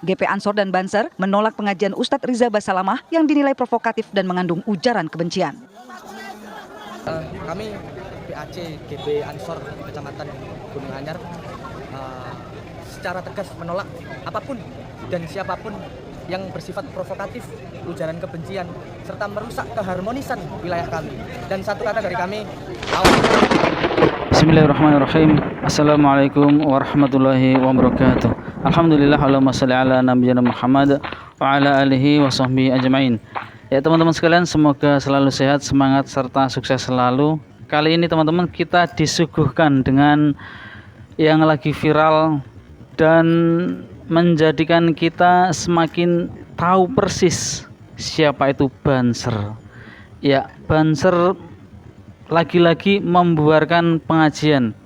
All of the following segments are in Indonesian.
GP Ansor dan Banser menolak pengajian Ustadz Riza Basalamah yang dinilai provokatif dan mengandung ujaran kebencian. Kami PAC GP Ansor Kecamatan Gunung Anyar secara tegas menolak apapun dan siapapun yang bersifat provokatif, ujaran kebencian, serta merusak keharmonisan wilayah kami. Dan satu kata dari kami, awas. Bismillahirrahmanirrahim. Assalamualaikum warahmatullahi wabarakatuh. Alhamdulillah, Allahumma shalli ala nabiyyina Muhammad wa ala alihi wa sahbihi ajma'in. Ya teman-teman sekalian, semoga selalu sehat, semangat, serta sukses selalu. Kali ini teman-teman kita disuguhkan dengan yang lagi viral dan menjadikan kita semakin tahu persis siapa itu Banser. Ya, Banser lagi-lagi membubarkan pengajian.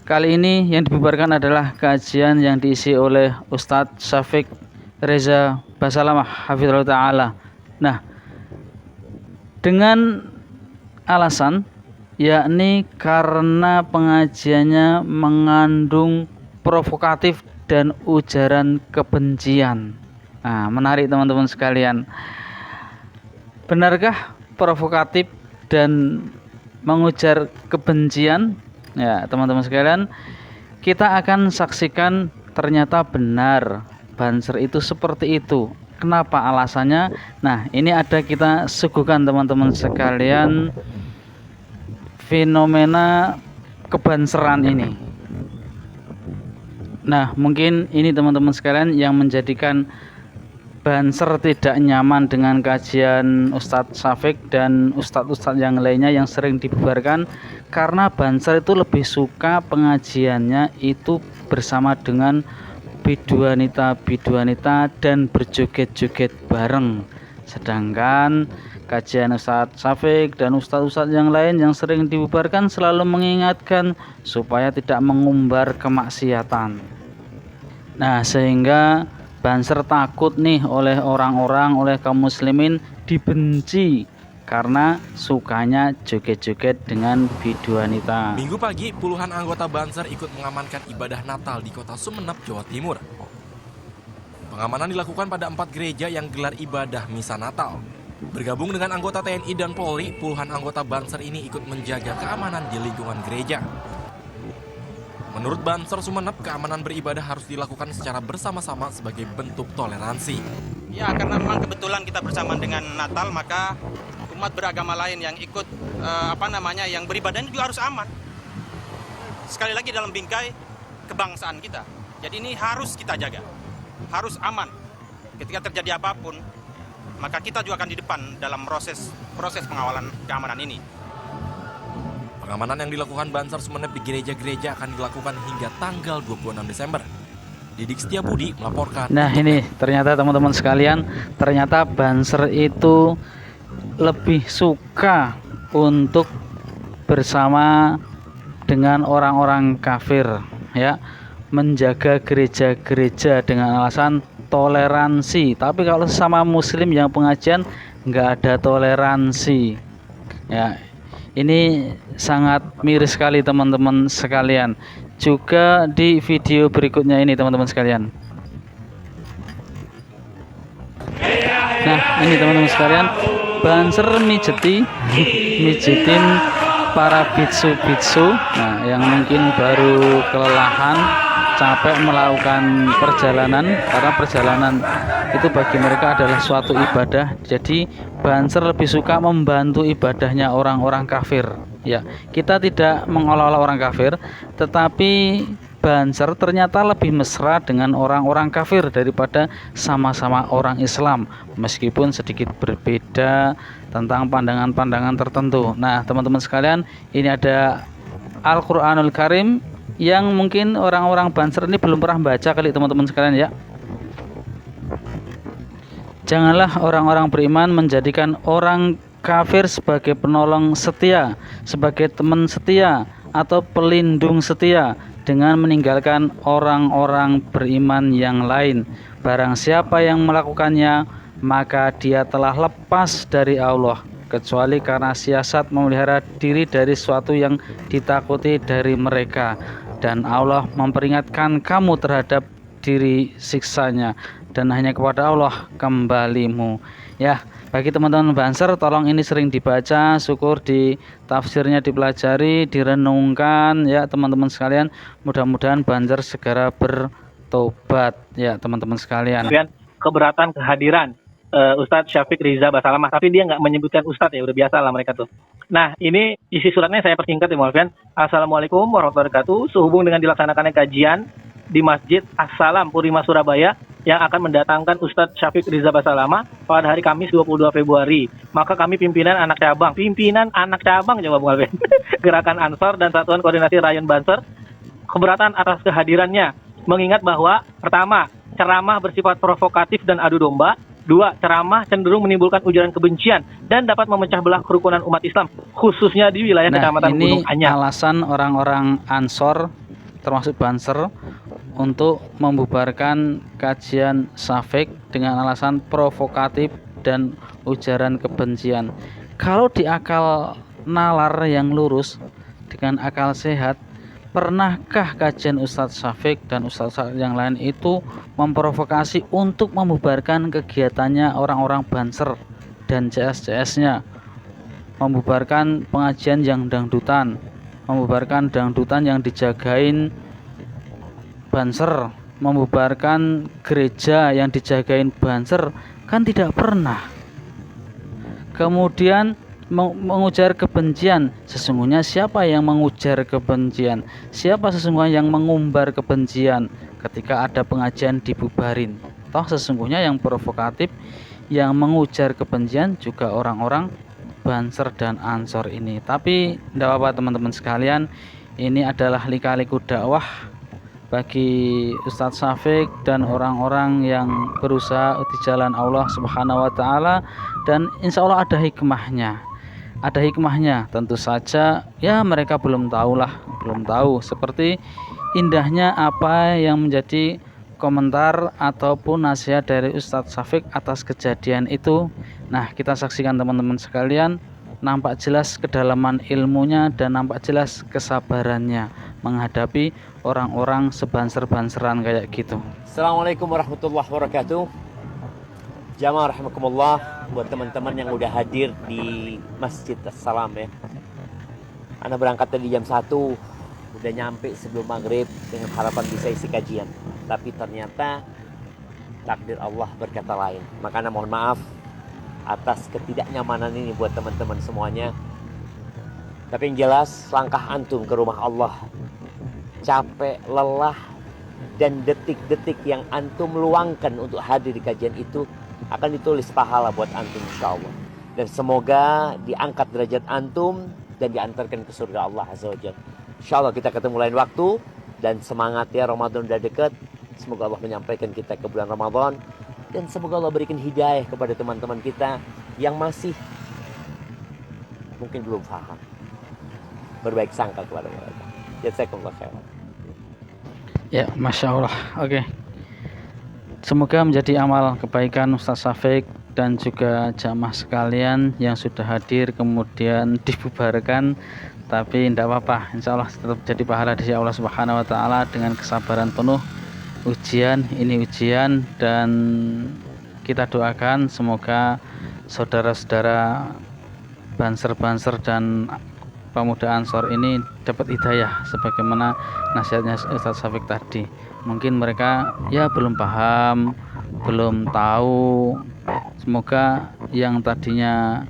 Kali ini yang dibubarkan adalah kajian yang diisi oleh Ustadz Syafiq Riza Basalamah hafizallahu ta'ala. Nah, dengan alasan yakni karena pengajiannya mengandung provokatif dan ujaran kebencian. Nah, menarik teman-teman sekalian. Benarkah provokatif dan mengujar kebencian? Ya, teman-teman sekalian, kita akan saksikan ternyata benar Banser itu seperti itu. Kenapa alasannya? Nah, ini ada kita suguhkan teman-teman sekalian fenomena kebanseran ini. Nah, mungkin ini teman-teman sekalian yang menjadikan Banser tidak nyaman dengan kajian Ustadz Syafiq dan Ustadz-Ustadz yang lainnya yang sering dibubarkan, karena Banser itu lebih suka pengajiannya itu bersama dengan biduanita dan berjoget-joget bareng. Sedangkan kajian Ustadz Syafiq dan Ustadz-Ustadz yang lain yang sering dibubarkan selalu mengingatkan supaya tidak mengumbar kemaksiatan. Nah, sehingga Banser takut nih oleh orang-orang, oleh kaum muslimin dibenci karena sukanya joget-joget dengan biduanita. Minggu pagi, puluhan anggota Banser ikut mengamankan ibadah Natal di kota Sumeneb, Jawa Timur. Pengamanan dilakukan pada 4 gereja yang gelar ibadah misa Natal. Bergabung dengan anggota TNI dan Polri, puluhan anggota Banser ini ikut menjaga keamanan di lingkungan gereja. Menurut Banser Sumeneb, keamanan beribadah harus dilakukan secara bersama-sama sebagai bentuk toleransi. Ya, karena memang kebetulan kita bersama dengan Natal, maka umat beragama lain yang ikut yang beribadah juga harus aman. Sekali lagi dalam bingkai kebangsaan kita. Jadi ini harus kita jaga, harus aman. Ketika terjadi apapun, maka kita juga akan di depan dalam proses pengawalan keamanan ini. Pengamanan yang dilakukan Banser Sumeneb di gereja-gereja akan dilakukan hingga tanggal 26 Desember. Didik Setiabudi melaporkan. Nah, ini ternyata teman-teman sekalian, ternyata Banser itu lebih suka untuk bersama dengan orang-orang kafir, ya, menjaga gereja-gereja dengan alasan toleransi. Tapi kalau sama muslim yang pengajian nggak ada toleransi, ya. Ini sangat miris sekali teman-teman sekalian. Juga di video berikutnya ini teman-teman sekalian. Nah, ini teman-teman sekalian, Banser mijitin para biksu-biksu, nah, yang mungkin baru kelelahan, capek melakukan perjalanan, karena perjalanan itu bagi mereka adalah suatu ibadah. Jadi Banser lebih suka membantu ibadahnya orang-orang kafir. Ya, kita tidak mengolah-olah orang kafir, tetapi Banser ternyata lebih mesra dengan orang-orang kafir daripada sama-sama orang Islam, meskipun sedikit berbeda tentang pandangan-pandangan tertentu. Nah, teman-teman sekalian, ini ada Al-Quranul Karim yang mungkin orang-orang Banser ini belum pernah baca kali teman-teman sekalian, ya. Janganlah orang-orang beriman menjadikan orang kafir sebagai penolong setia, sebagai teman setia atau pelindung setia dengan meninggalkan orang-orang beriman yang lain. Barang siapa yang melakukannya, maka dia telah lepas dari Allah, kecuali karena siasat memelihara diri dari sesuatu yang ditakuti dari mereka. Dan Allah memperingatkan kamu terhadap diri siksanya, dan hanya kepada Allah kembalimu. Ya, bagi teman-teman Banser, tolong ini sering dibaca, syukur di tafsirnya dipelajari, direnungkan ya teman-teman sekalian. Mudah-mudahan Banser segera bertobat ya teman-teman sekalian. Keberatan kehadiran Ustadz Syafiq Riza Basalamah, tapi dia nggak menyebutkan Ustadz ya, udah biasa lah mereka tuh. Nah, ini isi suratnya saya persingkat ya Alfian. Assalamualaikum warahmatullahi wabarakatuh. Sehubung dengan dilaksanakannya kajian di Masjid As-Salam Purima Surabaya yang akan mendatangkan Ustadz Syafiq Riza Basalamah pada hari Kamis 22 Februari. Maka kami pimpinan anak cabang coba Bung Alfian, Gerakan Ansor dan Satuan Koordinasi Rayon Banser keberatan atas kehadirannya, mengingat bahwa pertama, ceramah bersifat provokatif dan adu domba. 2. Ceramah cenderung menimbulkan ujaran kebencian dan dapat memecah belah kerukunan umat Islam, khususnya di wilayah Kecamatan Gunung Anyar. Ini alasan orang-orang Ansor, termasuk Banser, untuk membubarkan kajian Syafiq dengan alasan provokatif dan ujaran kebencian. Kalau di akal nalar yang lurus, dengan akal sehat, pernahkah kajian Ustadz Syafiq dan Ustadz yang lain itu memprovokasi untuk membubarkan kegiatannya orang-orang Banser dan CS-CS-nya, membubarkan pengajian yang dangdutan, membubarkan dangdutan yang dijagain Banser, membubarkan gereja yang dijagain Banser? Kan tidak pernah. Kemudian mengujar kebencian, sesungguhnya siapa yang mengujar kebencian? Siapa sesungguhnya yang mengumbar kebencian ketika ada pengajian dibubarin? Toh sesungguhnya yang provokatif, yang mengujar kebencian juga orang-orang Banser dan Ansor ini. Tapi tidak apa-apa teman-teman sekalian, ini adalah lika-liku dakwah bagi Ustadz Syafiq dan orang-orang yang berusaha di jalan Allah Subhanahu wa Ta'ala, dan insya Allah ada hikmahnya. Ada hikmahnya, tentu saja ya mereka belum tahu seperti indahnya apa yang menjadi komentar ataupun nasihat dari Ustadz Syafiq atas kejadian itu. Nah, kita saksikan teman-teman sekalian, nampak jelas kedalaman ilmunya dan nampak jelas kesabarannya menghadapi orang-orang sebanser-banseran kayak gitu. Assalamualaikum warahmatullahi wabarakatuh. Jamaah rahimakumullah, buat teman-teman yang udah hadir di Masjid As-Salam ya. Ana berangkat tadi jam 1, udah nyampe sebelum maghrib dengan harapan bisa isi kajian. Tapi ternyata takdir Allah berkata lain. Maka Ana mohon maaf atas ketidaknyamanan ini buat teman-teman semuanya. Tapi yang jelas langkah antum ke rumah Allah, capek, lelah, dan detik-detik yang antum luangkan untuk hadir di kajian itu akan ditulis pahala buat antum insyaallah. Dan semoga diangkat derajat antum dan diantarkan ke surga Allah Azza wa Jalla. Insyaallah kita ketemu lain waktu, dan semangat ya, Ramadan udah dekat. Semoga Allah menyampaikan kita ke bulan Ramadan, dan semoga Allah berikan hidayah kepada teman-teman kita yang masih mungkin belum paham. Berbaik sangka kepada mereka. Jazakumullah khairan. Ya, Masya Allah. Oke. Semoga menjadi amal kebaikan Ustadz Syafiq dan juga jamaah sekalian yang sudah hadir kemudian dibubarkan. Tapi tidak apa-apa, insya Allah tetap jadi pahala di sisi Allah Subhanahu wa Ta'ala dengan kesabaran penuh. Ujian, ini ujian, dan kita doakan semoga saudara-saudara Banser-Banser dan pemuda Ansor ini dapat hidayah sebagaimana nasihatnya Ustadz Syafiq tadi. Mungkin mereka ya belum paham, belum tahu. Semoga yang tadinya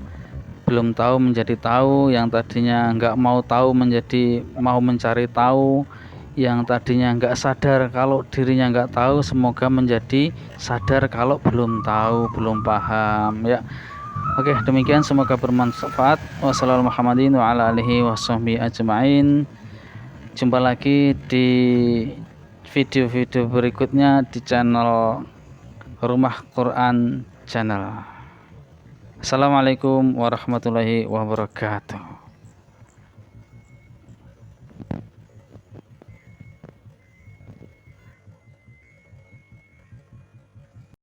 belum tahu menjadi tahu, yang tadinya nggak mau tahu menjadi mau mencari tahu, yang tadinya nggak sadar kalau dirinya nggak tahu, semoga menjadi sadar kalau belum tahu, belum paham ya. Oke, demikian semoga bermanfaat. Wassalamualaikum warahmatullahi wabarakatuh. Jumpa lagi di video-video berikutnya di channel Rumah Quran Channel. Assalamualaikum warahmatullahi wabarakatuh.